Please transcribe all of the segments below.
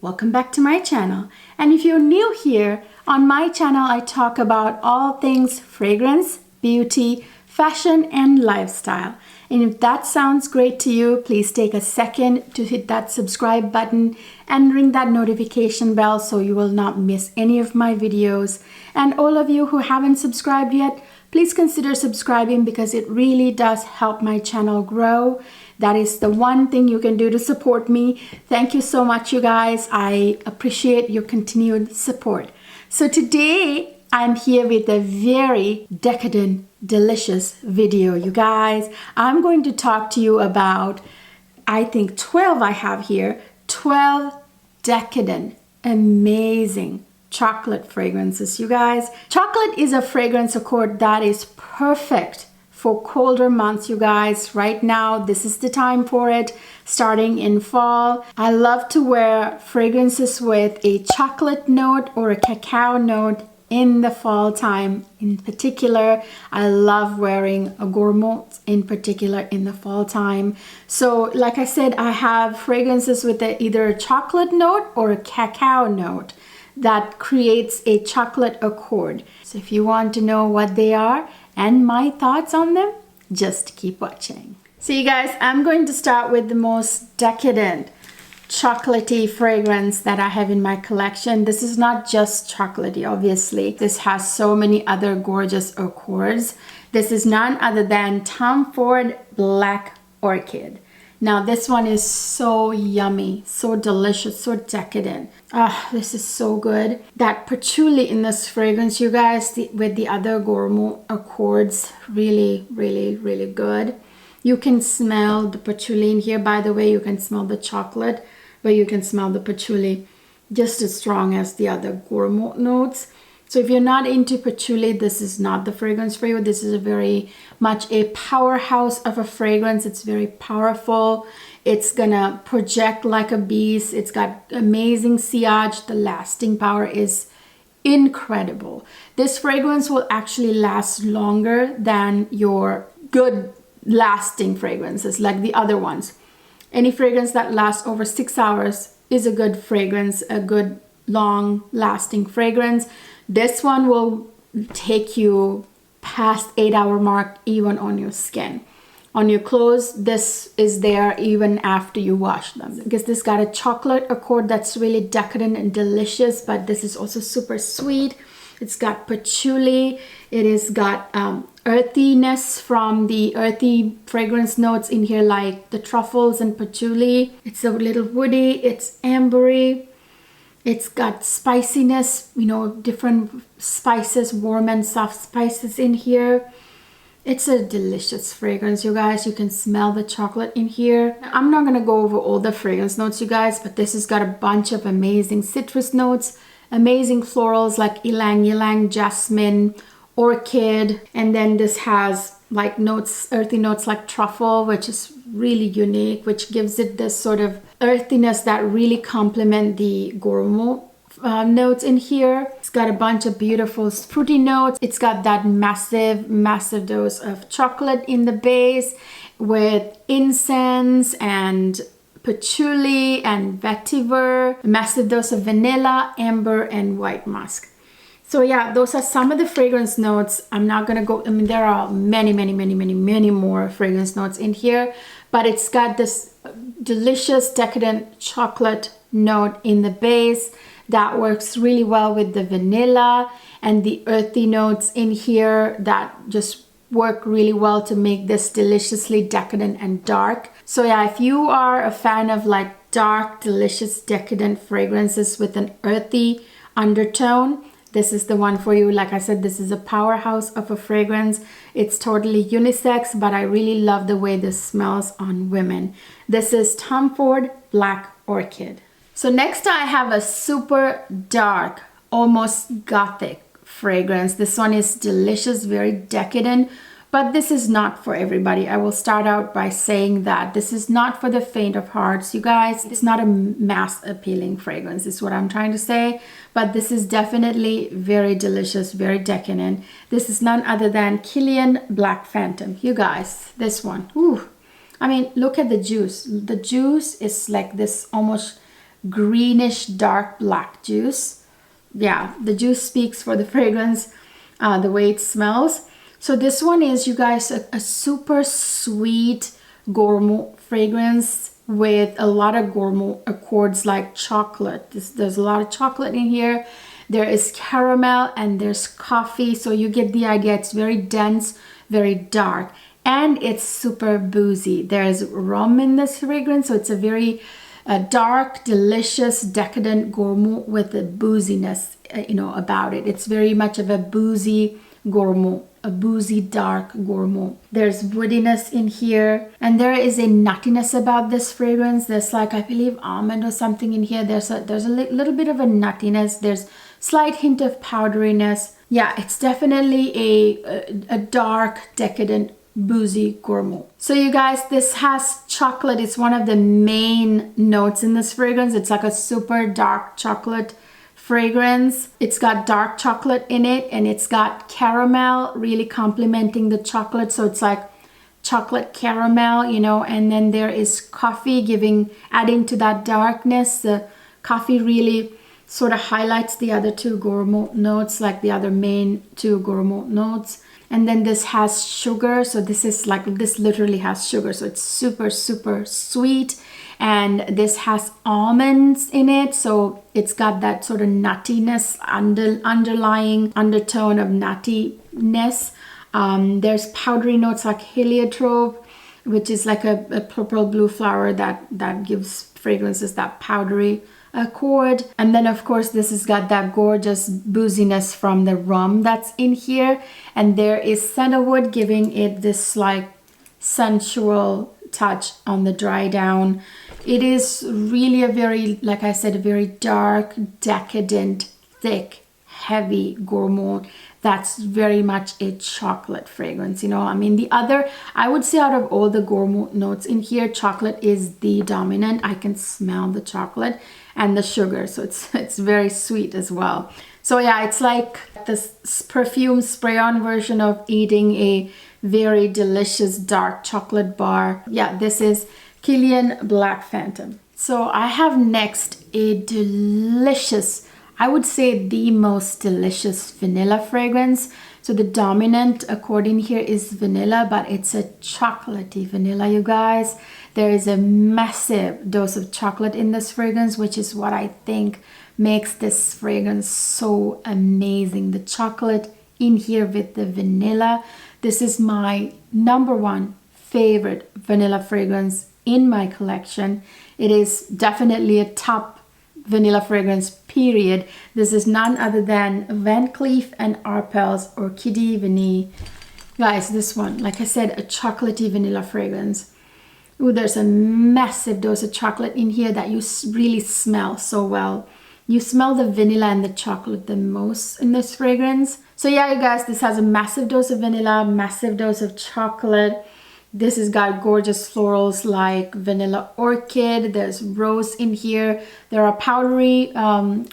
welcome back to my channel. And if you're new here, on my channel I talk about all things fragrance, beauty, fashion and lifestyle. And if that sounds great to you, please take a second to hit that subscribe button and ring that notification bell so you will not miss any of my videos. And all of you who haven't subscribed yet, please consider subscribing because it really does help my channel grow. That is the one thing you can do to support me. Thank you so much, you guys. I appreciate your continued support. So today I'm here with a very decadent, delicious video, you guys. I'm going to talk to you about, I think 12 I have here, 12 decadent, amazing chocolate fragrances, you guys. Chocolate is a fragrance accord that is perfect for colder months, you guys. Right now, this is the time for it, starting in fall. I love to wear fragrances with a chocolate note or a cacao note in the fall time. In particular, I love wearing a gourmand in particular in the fall time. So like I said, I have fragrances with either a chocolate note or a cacao note that creates a chocolate accord. So if you want to know what they are and my thoughts on them, just keep watching. So you guys, I'm going to start with the most decadent chocolatey fragrance that I have in my collection. This is not just chocolatey, obviously. This has so many other gorgeous accords. This is none other than Tom Ford Black Orchid. Now this one is so yummy, so delicious, so decadent. Ah, this is so good. That patchouli in this fragrance, you guys, with the other gourmand accords, really, really, really good. You can smell the patchouli in here. By the way, you can smell the chocolate, but you can smell the patchouli just as strong as the other gourmand notes. So if you're not into patchouli, this is not the fragrance for you. This is a very much a powerhouse of a fragrance. It's very powerful. It's gonna project like a beast. It's got amazing sillage. The lasting power is incredible. This fragrance will actually last longer than your good lasting fragrances like the other ones. Any fragrance that lasts over 6 hours is a good fragrance, a good long lasting fragrance. This one will take you past 8-hour mark even on your skin. On your clothes, this is there even after you wash them. Because this got a chocolate accord that's really decadent and delicious, but this is also super sweet. It's got patchouli. It has got earthiness from the earthy fragrance notes in here, like the truffles and patchouli. It's a little woody. It's ambery. It's got spiciness, you know, different spices, warm and soft spices in here. It's a delicious fragrance, you guys. You can smell the chocolate in here. I'm not gonna go over all the fragrance notes, you guys, but this has got a bunch of amazing citrus notes, amazing florals like ylang ylang, jasmine, orchid, and then this has like notes, earthy notes like truffle, which is really unique, which gives it this sort of earthiness that really complement the gourmand notes in here. It's got a bunch of beautiful fruity notes. It's got that massive dose of chocolate in the base with incense and patchouli and vetiver, a massive dose of vanilla, amber, and white musk. So yeah, those are some of the fragrance notes. I'm not gonna go, I mean, there are many more fragrance notes in here, but it's got this delicious decadent chocolate note in the base that works really well with the vanilla and the earthy notes in here that just work really well to make this deliciously decadent and dark. So yeah, if you are a fan of like dark, delicious, decadent fragrances with an earthy undertone, this is the one for you. Like I said, this is a powerhouse of a fragrance. It's totally unisex, but I really love the way this smells on women. This is Tom Ford Black Orchid. So next I have a super dark, almost gothic fragrance. This one is delicious, very decadent, but this is not for everybody. I will start out by saying that this is not for the faint of hearts, you guys. It's not a mass appealing fragrance is what I'm trying to say, but this is definitely very delicious, very decadent. This is none other than Kilian Black Phantom. You guys, this one, ooh, I mean, look at the juice. The juice is like this almost greenish dark black juice. Yeah, the juice speaks for the fragrance, the way it smells. So this one is, you guys, a super sweet gourmand fragrance with a lot of gourmand accords like chocolate. There's a lot of chocolate in here. There is caramel and there's coffee. So you get the idea. It's very dense, very dark, and it's super boozy. There's rum in this fragrance. So it's a very dark, delicious, decadent gourmand with a booziness, about it. It's very much of a boozy gourmand, a boozy dark gourmand. There's woodiness in here, and there is a nuttiness about this fragrance. There's like, I believe, almond or something in here. There's a little bit of a nuttiness. There's slight hint of powderiness. Yeah, it's definitely a dark, decadent, boozy gourmand. So you guys, this has chocolate. It's one of the main notes in this fragrance. It's like a super dark chocolate fragrance. It's got dark chocolate in it, and it's got caramel really complementing the chocolate. So it's like chocolate caramel, and then there is coffee adding to that darkness. The coffee really sort of highlights the other two gourmand notes, like the other main two gourmand notes. And then this has sugar. So this literally has sugar. So it's super, super sweet. And this has almonds in it. So it's got that sort of nuttiness, underlying undertone of nuttiness. There's powdery notes like heliotrope, which is like a purple blue flower that gives fragrances that powdery accord. And then of course this has got that gorgeous booziness from the rum that's in here, and there is sandalwood giving it this like sensual touch on the dry down. It is really a very, like I said, a very dark, decadent, thick, heavy gourmand that's very much a chocolate fragrance. I would say out of all the gourmand notes in here, chocolate is the dominant. I can smell the chocolate and the sugar, so it's very sweet as well. So yeah, it's like this perfume spray-on version of eating a very delicious dark chocolate bar. Yeah, this is Kilian Black Phantom. So I have next a delicious, I would say the most delicious vanilla fragrance. So the dominant accord in here is vanilla, but it's a chocolatey vanilla, you guys. There is a massive dose of chocolate in this fragrance, which is what I think makes this fragrance so amazing. The chocolate in here with the vanilla. This is my #1 favorite vanilla fragrance in my collection. It is definitely a top vanilla fragrance, period. This is none other than Van Cleef and Arpels Orchidee Vanille. Guys, this one, like I said, a chocolatey vanilla fragrance. Ooh, there's a massive dose of chocolate in here that you really smell so well. You smell the vanilla and the chocolate the most in this fragrance. So yeah, you guys, this has a massive dose of vanilla, massive dose of chocolate. This has got gorgeous florals like vanilla orchid. There's rose in here. There are powdery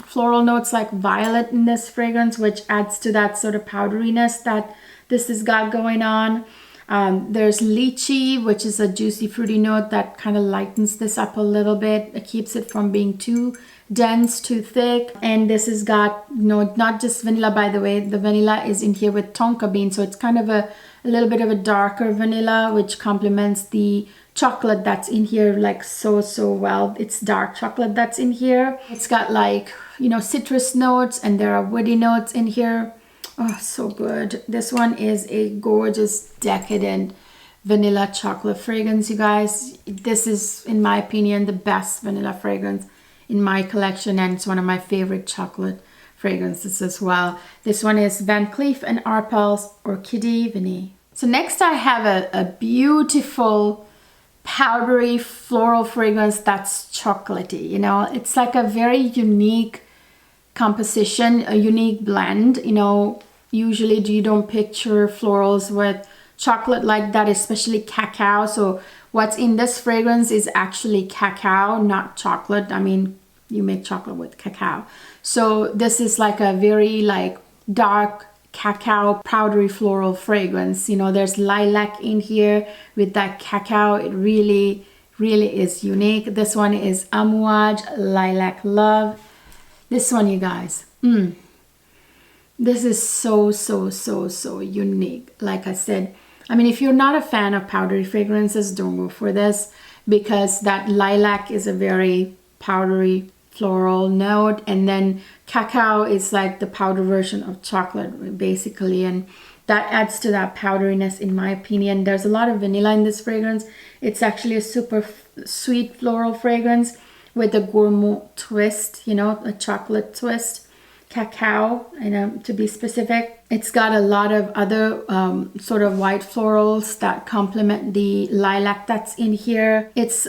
floral notes like violet in this fragrance, which adds to that sort of powderiness that this has got going on. There's lychee, which is a juicy fruity note that kind of lightens this up a little bit. It keeps it from being too dense, too thick. And this has got, not just vanilla, by the way. The vanilla is in here with tonka bean, so it's kind of a little bit of a darker vanilla, which complements the chocolate that's in here like so well. It's dark chocolate that's in here. It's got like, citrus notes, and there are woody notes in here. Oh, so good. This one is a gorgeous, decadent vanilla chocolate fragrance, you guys. This is, in my opinion, the best vanilla fragrance in my collection, and it's one of my favorite chocolate fragrances as well. This one is Van Cleef and Arpels Orchidee Vanille. So next I have a beautiful powdery floral fragrance that's chocolatey. It's like a very unique composition, a unique blend. Usually you don't picture florals with chocolate like that, especially cacao. So what's in this fragrance is actually cacao, not chocolate. I mean, you make chocolate with cacao. So this is like a very dark cacao powdery floral fragrance. There's lilac in here with that cacao. It really really is unique. This one is Amouage Lilac Love. This one, you guys, this is so unique. Like I said, I mean, if you're not a fan of powdery fragrances, don't go for this, because that lilac is a very powdery floral note, and then cacao is like the powder version of chocolate basically, and that adds to that powderiness in my opinion. There's a lot of vanilla in this fragrance. It's actually a super sweet floral fragrance with a gourmet twist, you know, a chocolate twist, cacao, to be specific. It's got a lot of other sort of white florals that complement the lilac that's in here. It's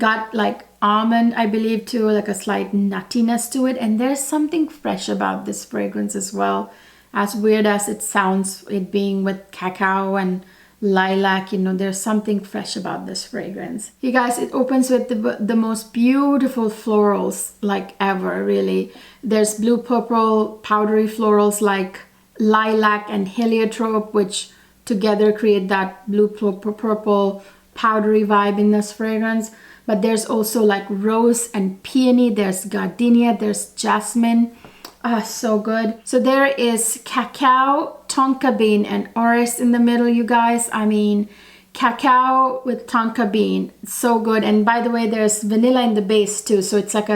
got like almond, I believe, too, like a slight nuttiness to it, and there's something fresh about this fragrance as well. As weird as it sounds, it being with cacao and lilac, you know, there's something fresh about this fragrance. You guys, it opens with the most beautiful florals like ever, really. There's blue purple powdery florals like lilac and heliotrope, which together create that blue purple powdery vibe in this fragrance. But there's also like rose and peony, there's gardenia, there's jasmine. So good. So there is cacao, tonka bean, and orris in the middle, you guys. I mean, cacao with tonka bean, so good. And by the way, there's vanilla in the base too. So it's like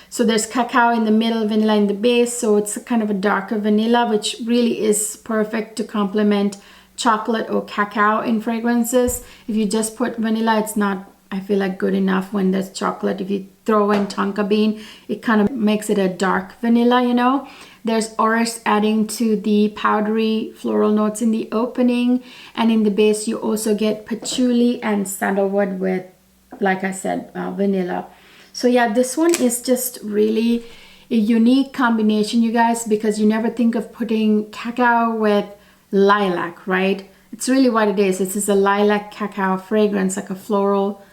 so there's cacao in the middle, vanilla in the base. So it's kind of a darker vanilla, which really is perfect to complement chocolate or cacao in fragrances. If you just put vanilla, it's not, I feel like, good enough when there's chocolate. If you throw in tonka bean, it kind of makes it a dark vanilla, you know. There's orris adding to the powdery floral notes in the opening, and in the base you also get patchouli and sandalwood with, like I said, vanilla. So yeah, this one is just really a unique combination, you guys, because you never think of putting cacao with lilac, right? It's really what it is. This is a lilac cacao fragrance, like a floral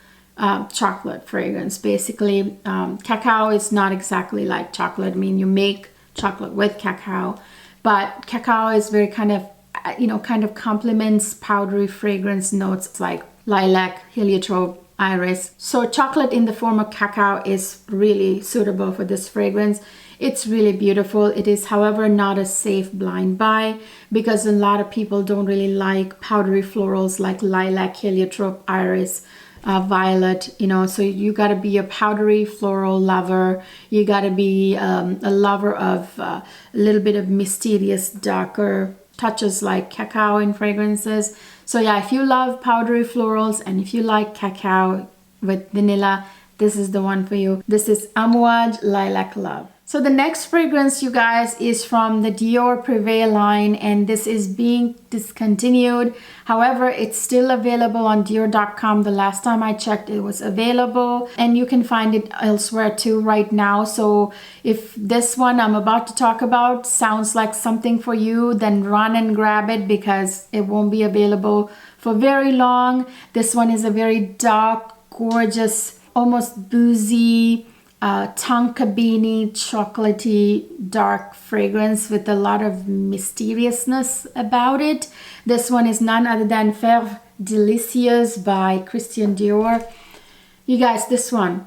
chocolate fragrance basically. Cacao is not exactly like chocolate. I mean, you make chocolate with cacao, but cacao is very kind of, you know, kind of complements powdery fragrance notes like lilac, heliotrope, iris. So chocolate in the form of cacao is really suitable for this fragrance. It's really beautiful. It is, however, not a safe blind buy, because a lot of people don't really like powdery florals like lilac, heliotrope, iris, violet, you know. So you got to be a powdery floral lover. You got to be a lover of a little bit of mysterious darker touches like cacao in fragrances. So yeah, if you love powdery florals and if you like cacao with vanilla, this is the one for you. This is Amouage Lilac Love. So the next fragrance, you guys, is from the Dior Privé line, and this is being discontinued. However, it's still available on Dior.com. The last time I checked, it was available, and you can find it elsewhere too right now. So if this one I'm about to talk about sounds like something for you, then run and grab it, because it won't be available for very long. This one is a very dark, gorgeous, almost boozy, tonka beanie, chocolatey, dark fragrance with a lot of mysteriousness about it. This one is none other than Fève Délicieuse by Christian Dior. You guys, this one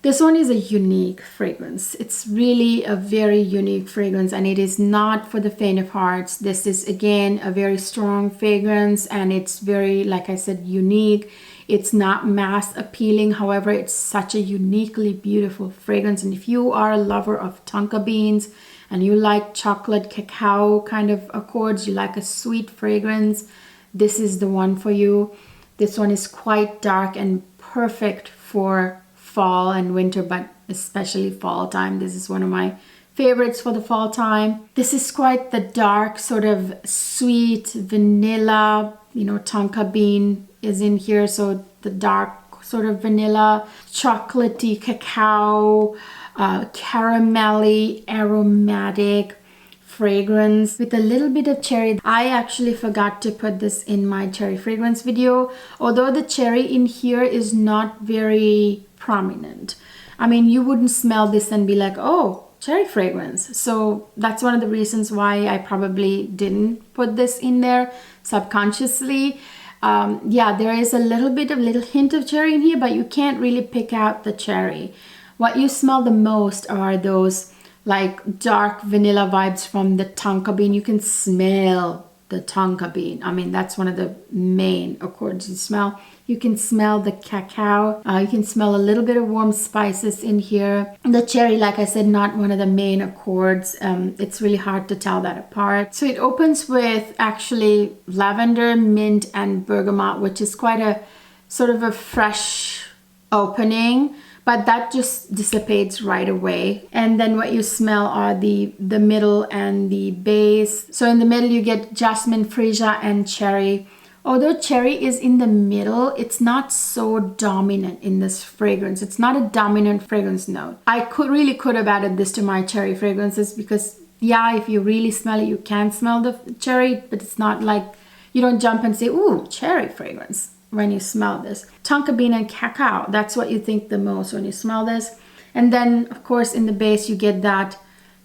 is a unique fragrance. It's really a very unique fragrance, and it is not for the faint of hearts. This is, again, a very strong fragrance, and it's very, like I said, unique. It's not mass appealing. However, it's such a uniquely beautiful fragrance. And if you are a lover of tonka beans and you like chocolate cacao kind of accords, you like a sweet fragrance, this is the one for you. This one is quite dark and perfect for fall and winter, but especially fall time. This is one of my favorites for the fall time. This is quite the dark, sort of sweet vanilla, you know, tonka bean is in here, so the dark sort of vanilla, chocolatey cacao, caramelly, aromatic fragrance with a little bit of cherry. I actually forgot to put this in my cherry fragrance video, although the cherry in here is not very prominent. I mean, you wouldn't smell this and be like, oh, cherry fragrance. So that's one of the reasons why I probably didn't put this in there subconsciously. Yeah, there is a little hint of cherry in here, but you can't really pick out the cherry. What you smell the most are those like dark vanilla vibes from the tonka bean. You can smell the tonka bean. I mean, that's one of the main accords you smell. You can smell the cacao. You can smell a little bit of warm spices in here. The cherry, like I said, not one of the main accords. It's really hard to tell that apart. So it opens with actually lavender, mint, and bergamot, which is quite a sort of a fresh opening, but that just dissipates right away. And then what you smell are the middle and the base. So in the middle you get jasmine, freesia, and cherry. Although cherry is in the middle, it's not so dominant in this fragrance. It's not a dominant fragrance note. I could have added this to my cherry fragrances because, yeah, if you really smell it, you can smell the cherry, but it's not like, you don't jump and say, ooh, cherry fragrance when you smell this. Tonka bean and cacao, that's what you think the most when you smell this. And then, of course, in the base, you get that,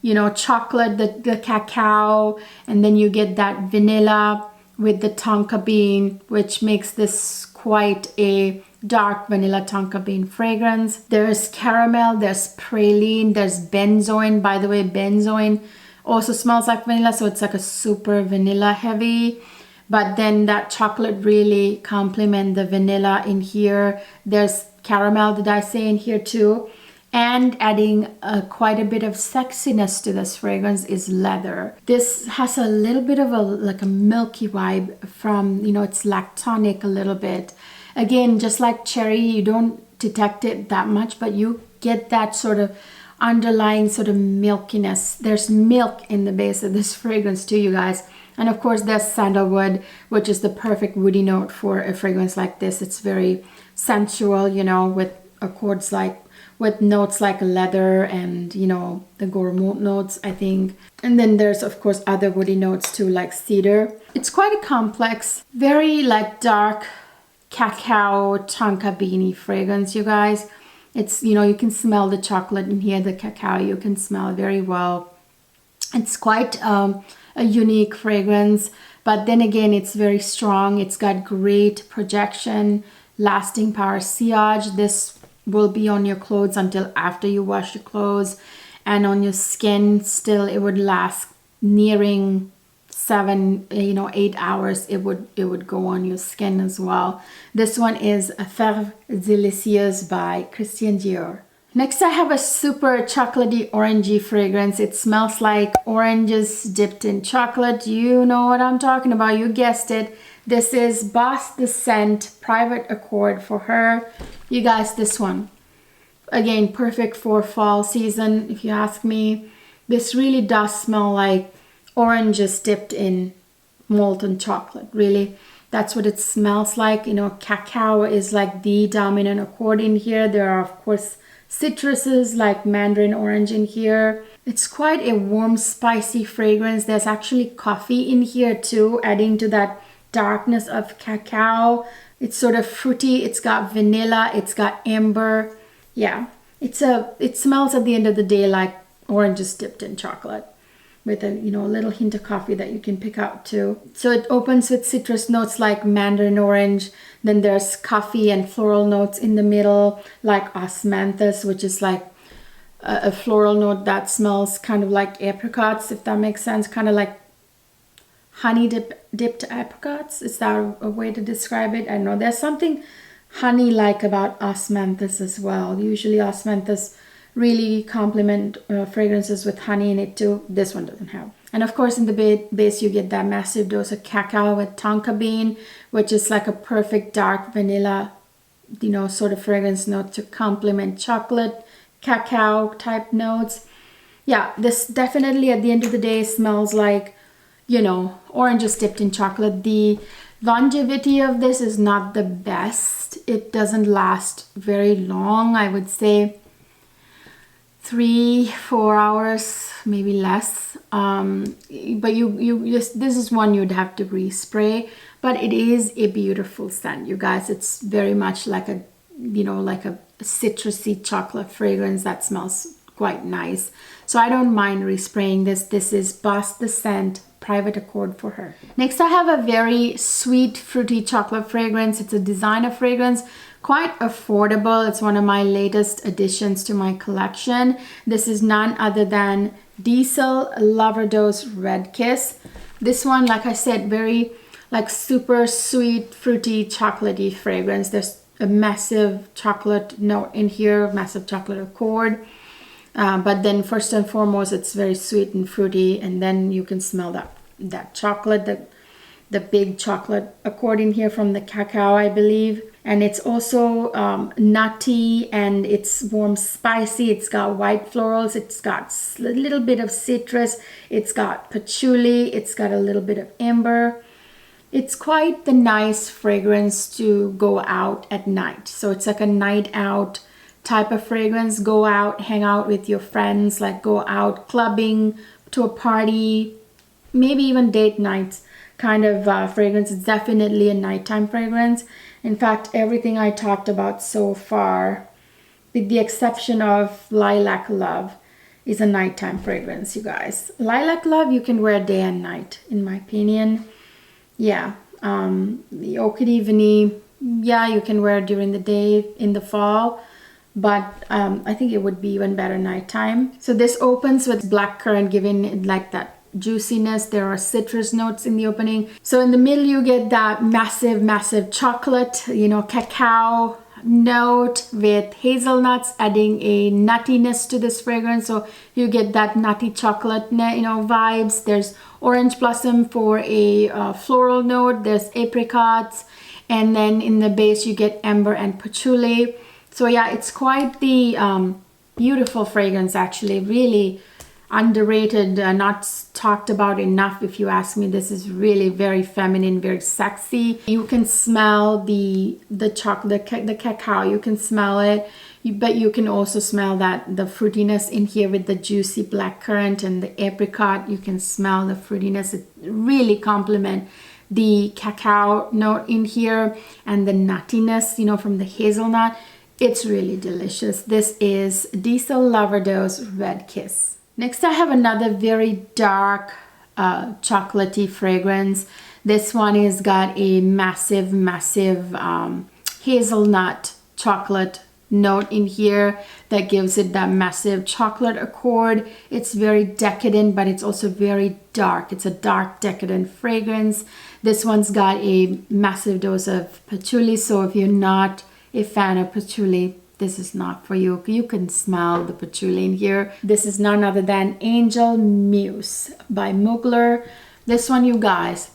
you know, chocolate, the cacao, and then you get that vanilla with the tonka bean, which makes this quite a dark vanilla tonka bean fragrance. There's caramel, there's praline, there's benzoin. By the way, benzoin also smells like vanilla, so it's like a super vanilla heavy. But then that chocolate really complements the vanilla in here. There's caramel, did I say, in here too? And adding quite a bit of sexiness to this fragrance is leather. This has a little bit of like a milky vibe from, you know, it's lactonic a little bit. Again, just like cherry, you don't detect it that much, but you get that sort of underlying sort of milkiness. There's milk in the base of this fragrance too, you guys. And of course, there's sandalwood, which is the perfect woody note for a fragrance like this. It's very sensual, you know, with accords like, with notes like leather and, you know, the gourmet notes, I think. And then there's, of course, other woody notes too, like cedar. It's quite a complex, very like dark cacao tonka beanie fragrance, you guys. It's, you know, you can smell the chocolate in here, the cacao, you can smell very well. It's quite a unique fragrance, but then again, it's very strong. It's got great projection, lasting power, sillage. This will be on your clothes until after you wash your clothes, and on your skin still it would last nearing 8 hours. It would go on your skin as well. This one is a Fève Délicieuse by Christian Dior. Next I have a super chocolatey orangey fragrance. It smells like oranges dipped in chocolate. You know what I'm talking about, you guessed it. This is Boss the Scent Private Accord for her. You guys, this one, again, perfect for fall season, if you ask me. This really does smell like oranges dipped in molten chocolate, really. That's what it smells like. You know, cacao is like the dominant accord in here. There are, of course, citruses like mandarin orange in here. It's quite a warm, spicy fragrance. There's actually coffee in here too, adding to that darkness of cacao. It's sort of fruity. It's got vanilla. It's got amber. Yeah, it smells at the end of the day like oranges dipped in chocolate, with a, you know, a little hint of coffee that you can pick out too. So it opens with citrus notes like mandarin orange. Then there's coffee and floral notes in the middle, like osmanthus, which is like a floral note that smells kind of like apricots, if that makes sense. Kind of like honey dipped apricots. Is that a way to describe it? I don't know. There's something honey-like about osmanthus as well. Usually osmanthus really complement fragrances with honey in it too. This one doesn't have. And of course in the base you get that massive dose of cacao with tonka bean, which is like a perfect dark vanilla, you know, sort of fragrance note to complement chocolate, cacao type notes. Yeah, this definitely at the end of the day smells like, you know, oranges dipped in chocolate. The longevity of this is not the best. It doesn't last very long. I would say 3-4 hours, maybe less. But this is one you'd have to respray. But it is a beautiful scent, you guys. It's very much like a, you know, like a citrusy chocolate fragrance that smells quite nice. So I don't mind respraying this. This is Boss the Scent private accord for her. Next, I have a very sweet, fruity chocolate fragrance. It's a designer fragrance, quite affordable. It's one of my latest additions to my collection. This is none other than Diesel Loverdose Red Kiss. This one, like I said, very like super sweet, fruity, chocolatey fragrance. There's a massive chocolate note in here, massive chocolate accord. But then first and foremost, it's very sweet and fruity, and then you can smell that chocolate, the big chocolate accord in here from the cacao, I believe. And it's also nutty, and it's warm spicy. It's got white florals. It's got a little bit of citrus. It's got patchouli. It's got a little bit of amber. It's quite the nice fragrance to go out at night. So it's like a night out type of fragrance. Go out, hang out with your friends, like go out clubbing, to a party, maybe even date nights kind of fragrance. It's definitely a nighttime fragrance. In fact, everything I talked about so far, with the exception of Lilac Love, is a nighttime fragrance, you guys. Lilac Love you can wear day and night, in my opinion. Yeah, the Orchidee Vanille, yeah, you can wear it during the day in the fall, but I think it would be even better nighttime. So this opens with blackcurrant, giving it like that juiciness. There are citrus notes in the opening. So in the middle you get that massive chocolate, you know, cacao note with hazelnuts, adding a nuttiness to this fragrance. So you get that nutty chocolate, you know, vibes. There's orange blossom for a floral note. There's apricots, and then in the base you get amber and patchouli. So yeah, it's quite the beautiful fragrance, actually. Really underrated, not talked about enough, if you ask me. This is really very feminine, very sexy. You can smell the chocolate, the cacao. You can smell it, but you can also smell that the fruitiness in here with the juicy blackcurrant and the apricot. You can smell the fruitiness. It really complements the cacao note in here and the nuttiness, you know, from the hazelnut. It's really delicious. This is Diesel Loverdose Red Kiss. Next, I have another very dark chocolatey fragrance. This one has got a massive hazelnut chocolate note in here that gives it that massive chocolate accord. It's very decadent, but it's also very dark. It's a dark decadent fragrance. This one's got a massive dose of patchouli, so if you're not a fan of patchouli, this is not for you. You can smell the patchouli in here. This is none other than Angel Muse by Mugler. This one, you guys,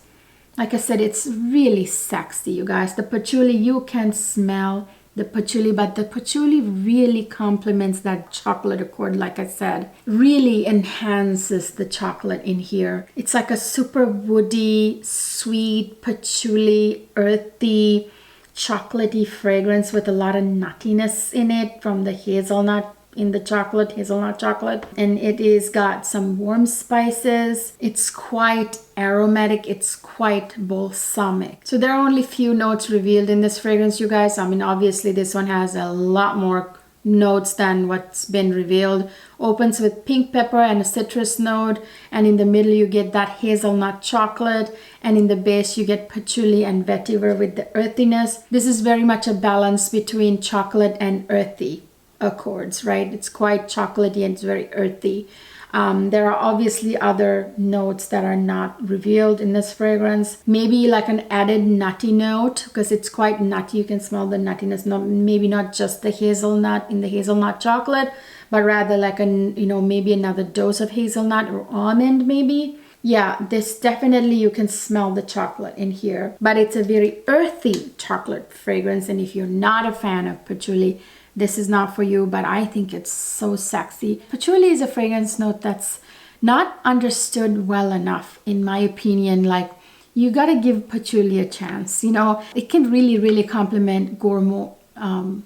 like I said, it's really sexy, you guys. The patchouli, you can smell the patchouli, but the patchouli really complements that chocolate accord, like I said. Really enhances the chocolate in here. It's like a super woody, sweet, patchouli, earthy, chocolatey fragrance with a lot of nuttiness in it from the hazelnut in the chocolate, hazelnut chocolate. And it is got some warm spices. It's quite aromatic. It's quite balsamic. So there are only few notes revealed in this fragrance, you guys. I mean, obviously this one has a lot more notes than what's been revealed. Opens with pink pepper and a citrus note, and in the middle you get that hazelnut chocolate, and in the base you get patchouli and vetiver with the earthiness. This is very much a balance between chocolate and earthy accords, right? It's quite chocolatey and it's very earthy. There are obviously other notes that are not revealed in this fragrance. Maybe like an added nutty note, because it's quite nutty. You can smell the nuttiness, maybe not just the hazelnut in the hazelnut chocolate, but rather like maybe another dose of hazelnut or almond maybe. Yeah, this definitely, you can smell the chocolate in here, but it's a very earthy chocolate fragrance. And if you're not a fan of patchouli, this is not for you, but I think it's so sexy. Patchouli is a fragrance note that's not understood well enough, in my opinion. Like, you gotta give patchouli a chance. You know, it can really complement gourmet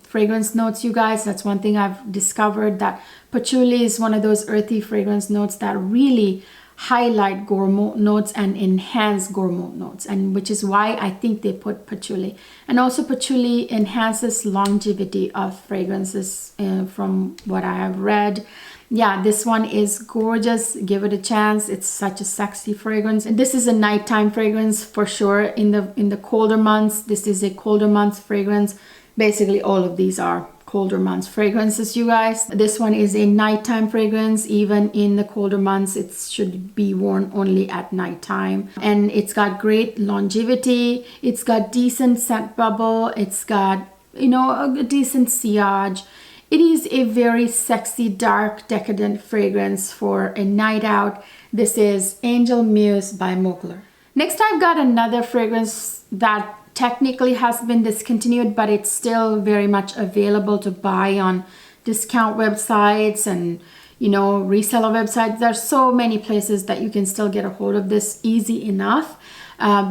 fragrance notes, you guys. That's one thing I've discovered, that patchouli is one of those earthy fragrance notes that really highlight gourmet notes and enhance gourmet notes, and which is why I think they put patchouli. And also patchouli enhances longevity of fragrances, from what I have read. yeah, this one is gorgeous. Give it a chance. It's such a sexy fragrance. And this is a nighttime fragrance for sure. In the colder months, this is a colder month fragrance. Basically, all of these are colder months fragrances, you guys. This one is a nighttime fragrance. Even in the colder months, it should be worn only at nighttime. And it's got great longevity. It's got decent scent bubble. It's got, you know, a decent sillage. It is a very sexy, dark, decadent fragrance for a night out. This is Angel Muse by Mugler. Next, I've got another fragrance that technically has been discontinued, but it's still very much available to buy on discount websites and, you know, reseller websites. There's so many places that you can still get a hold of this easy enough.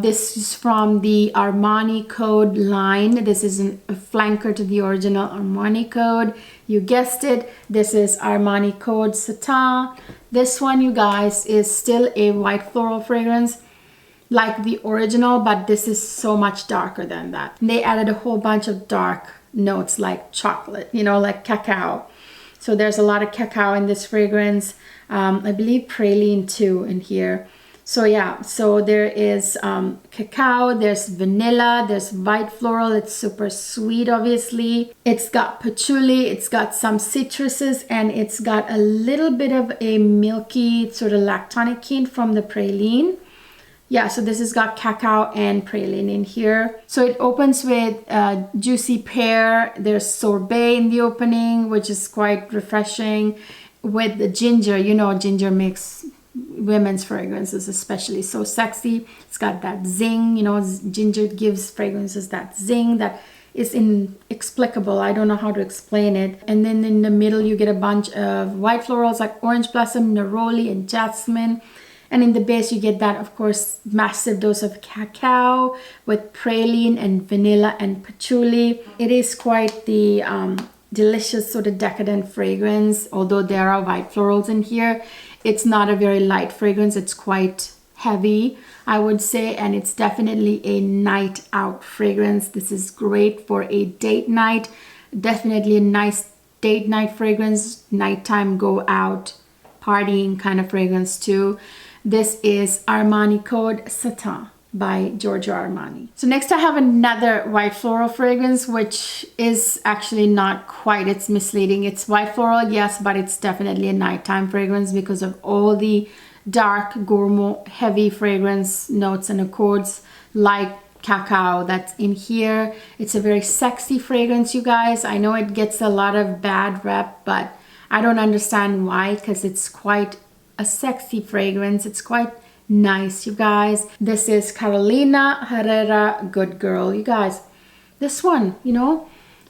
This is from the Armani Code line. This is a flanker to the original Armani Code. You guessed it. This is Armani Code Satin. This one, you guys, is still a white floral fragrance like the original, but this is so much darker than that. They added a whole bunch of dark notes like chocolate, you know, like cacao. So there's a lot of cacao in this fragrance. I believe praline too in here. So yeah, so there is cacao, there's vanilla, there's white floral. It's super sweet, obviously. It's got patchouli, it's got some citruses, and it's got a little bit of a milky sort of lactonic hint from the praline. Yeah, so this has got cacao and praline in here. So it opens with juicy pear. There's sorbet in the opening, which is quite refreshing. With the ginger, you know, ginger makes women's fragrances especially so sexy. It's got that zing, you know, ginger gives fragrances that zing that is inexplicable. I don't know how to explain it. And then in the middle, you get a bunch of white florals like orange blossom, neroli, and jasmine. And in the base, you get that, of course, massive dose of cacao with praline and vanilla and patchouli. It is quite the delicious sort of decadent fragrance, although there are white florals in here. It's not a very light fragrance. It's quite heavy, I would say, and it's definitely a night out fragrance. This is great for a date night. Definitely a nice date night fragrance, nighttime go out partying kind of fragrance too. This is Armani Code Satin by Giorgio Armani. So next I have another white floral fragrance, which is actually not quite, it's misleading. It's white floral, yes, but it's definitely a nighttime fragrance because of all the dark, gourmand, heavy fragrance notes and accords like cacao that's in here. It's a very sexy fragrance, you guys. I know it gets a lot of bad rep, but I don't understand why, because it's quite a sexy fragrance. It's quite nice, you guys. This is Carolina Herrera Good Girl. You guys, this one, you know,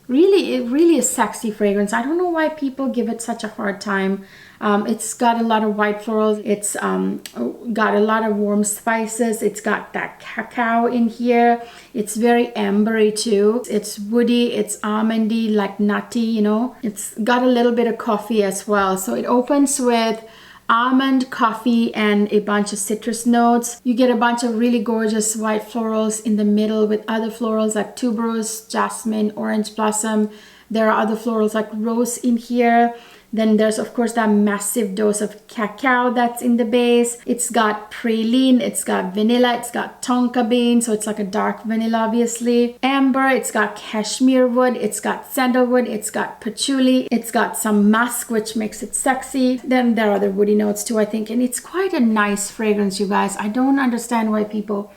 really a sexy fragrance. I don't know why people give it such a hard time. It's got a lot of white florals. It's got a lot of warm spices. It's got that cacao in here. It's very ambery too. It's woody, it's almondy, like nutty, you know. It's got a little bit of coffee as well. So it opens with almond, coffee, and a bunch of citrus notes. You get a bunch of really gorgeous white florals in the middle with other florals like tuberose, jasmine, orange blossom. There are other florals like rose in here. Then there's, of course, that massive dose of cacao that's in the base. It's got praline, it's got vanilla, it's got tonka bean, so it's like a dark vanilla, obviously. Amber, it's got cashmere wood, it's got sandalwood, it's got patchouli, it's got some musk, which makes it sexy. Then there are other woody notes too, I think, and it's quite a nice fragrance, you guys. I don't understand why people,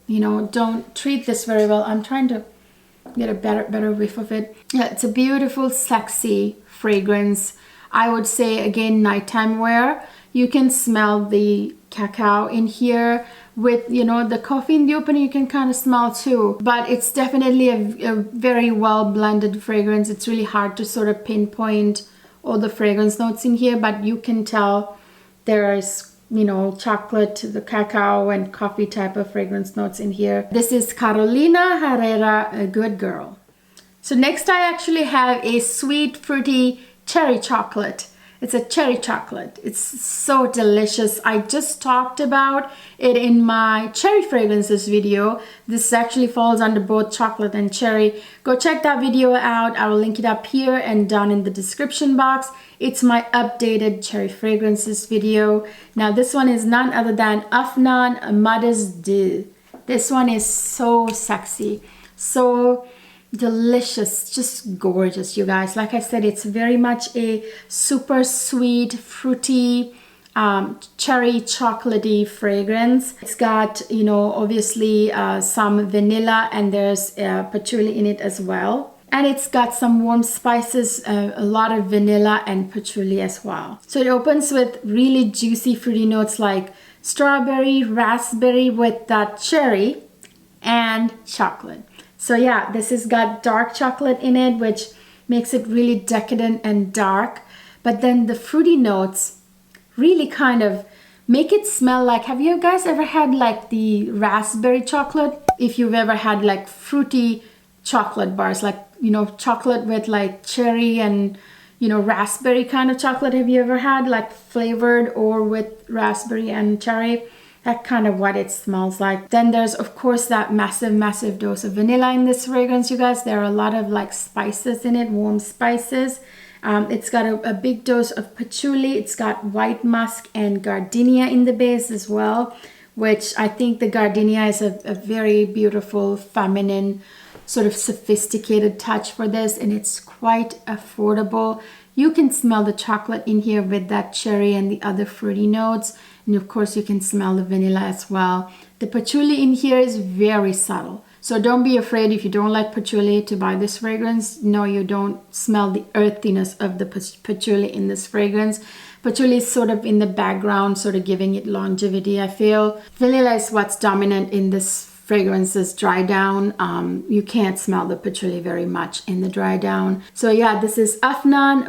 you know, don't treat this very well. I'm trying to get a better whiff of it. Yeah, it's a beautiful, sexy fragrance. I would say, again, nighttime wear. You can smell the cacao in here with, you know, the coffee in the opening. You can kind of smell too, but it's definitely a very well blended fragrance. It's really hard to sort of pinpoint all the fragrance notes in here, but you can tell there is, you know, chocolate, the cacao and coffee type of fragrance notes in here. This is Carolina Herrera, a Good Girl. So next I actually have a sweet, fruity cherry chocolate. It's a cherry chocolate. It's so delicious. I just talked about it in my cherry fragrances video. This actually falls under both chocolate and cherry. Go check that video out. I will link it up here and down in the description box. It's my updated cherry fragrances video. Now this one is none other than Afnan Deux. This one is so sexy, so delicious, just gorgeous, you guys. Like I said, it's very much a super sweet, fruity, cherry chocolatey fragrance. It's got, you know, obviously some vanilla, and there's patchouli in it as well. And it's got some warm spices, a lot of vanilla and patchouli as well. So it opens with really juicy fruity notes like strawberry, raspberry with that cherry and chocolate. So yeah, this has got dark chocolate in it, which makes it really decadent and dark. But then the fruity notes really kind of make it smell like, have you guys ever had like the raspberry chocolate? If you've ever had like fruity chocolate bars, like, you know, chocolate with like cherry and, you know, raspberry kind of chocolate. Have you ever had like flavored or with raspberry and cherry? That kind of what it smells like. Then there's of course that massive dose of vanilla in this fragrance, you guys. There are a lot of like spices in it, warm spices. It's got a big dose of patchouli. It's got white musk and gardenia in the base as well, which I think the gardenia is a very beautiful, feminine, sort of sophisticated touch for this, and it's quite affordable. You can smell the chocolate in here with that cherry and the other fruity notes. And of course you can smell the vanilla as well. The patchouli in here is very subtle. So don't be afraid if you don't like patchouli to buy this fragrance. No, you don't smell the earthiness of the patchouli in this fragrance. Patchouli is sort of in the background, sort of giving it longevity, I feel. Vanilla is what's dominant in this fragrances dry down. You can't smell the patchouli very much in the dry down. So yeah, this is Afnan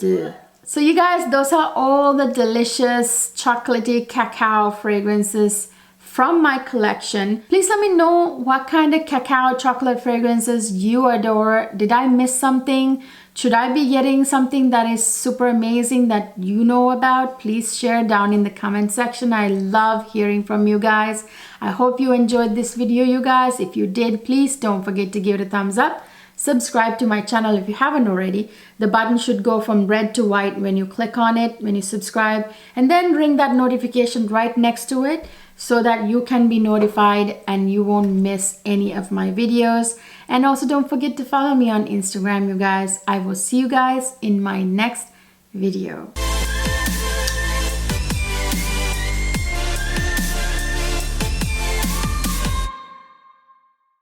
Deux. So you guys, those are all the delicious chocolatey cacao fragrances from my collection. Please let me know what kind of cacao chocolate fragrances you adore. Did I miss something? Should I be getting something that is super amazing that you know about? Please share down in the comment section. I love hearing from you guys. I hope you enjoyed this video, you guys. If you did, please don't forget to give it a thumbs up. Subscribe to my channel if you haven't already. The button should go from red to white when you click on it, when you subscribe, and then ring that notification right next to it so that you can be notified and you won't miss any of my videos. And also don't forget to follow me on Instagram, you guys. I will see you guys in my next video.